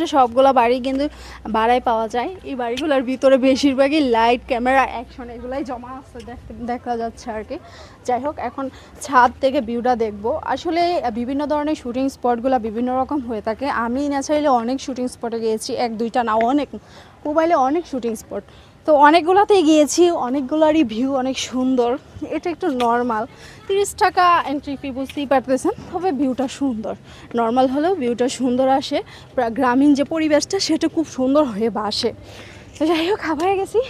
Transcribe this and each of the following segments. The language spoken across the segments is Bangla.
আশেপাশে সবগুলো বাড়ি কিন্তু ভাড়ায় পাওয়া যায়। এই বাড়িগুলোর ভিতরে বেশিরভাগই লাইট ক্যামেরা অ্যাকশন এগুলাই জমা আছে দেখা যাচ্ছে আর কি। যাই হোক, এখন ছাদ থেকে ভিউটা দেখবো। আসলে বিভিন্ন ধরনের শুটিং স্পটগুলো বিভিন্ন রকম হয়ে থাকে। আমি ন্যাচারালি অনেক শুটিং স্পটে গিয়েছি, 1-2টা না, অনেক, মোবাইলে অনেক শুটিং স্পট। তো অনেকগুলোতেই গিয়েছি, অনেকগুলোরই ভিউ অনেক সুন্দর। এটা একটু নর্মাল, 30 টাকা এন্ট্রি ফি, বুঝতেই পারতেছেন। তবে ভিউটা সুন্দর, নর্মাল হলেও ভিউটা সুন্দর আসে। গ্রামীণ যে পরিবেশটা সেটা খুব সুন্দর হয়ে বাসে। তো যাই হোক, খাবারে গেছি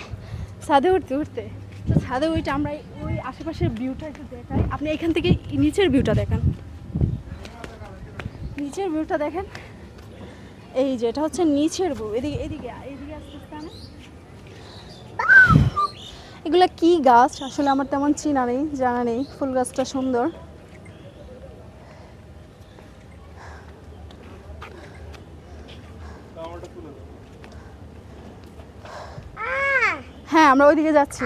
ছাদে উঠতে। তো ছাদে ওইটা আমরা ওই আশেপাশের ভিউটা একটু দেখাই। আপনি এখান থেকে নিচের ভিউটা দেখেন, নিচের ভিউটা দেখেন। এই যে এটা হচ্ছে নিচের ভিউ। এদিকে এদিকে এদিকে আসতে না। এগুলা কি গাছ আসলে আমার তেমন চেনা নেই, জানা নেই। ফুল গাছটা সুন্দর। হ্যাঁ, আমরা ওইদিকে যাচ্ছি।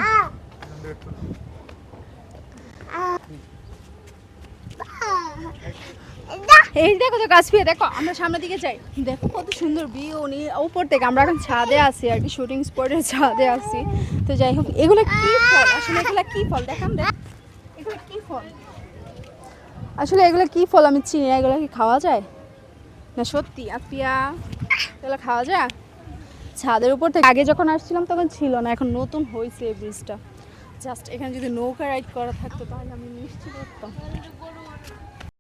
এই দেখো তো গাছ পেয়ে দেখো, আমরা সামনের দিকে যাই। দেখো কত সুন্দর ভিউ উপর থেকে। আমরা এখন ছাদে আছি আর কি, শুটিং স্পটের ছাদে আছি। তো যাই হোক, এগুলো কি ফল আসলে? এগুলো কি ফল দেখান দেখ, এগুলো কি ফল আসলে? এগুলো কি ফল আমি চিনি না। এগুলো কি খাওয়া যায় না সত্যি? আপিয়া, এগুলো খাওয়া যায়? ছাদের উপর থেকে আগে যখন আসছিলাম তখন ছিল না, এখন নতুন হয়েছে এই ব্রিজটা। জাস্ট এখানে যদি নৌকা রাইড করা থাকতো তাহলে আমি নিশ্চিত করতাম।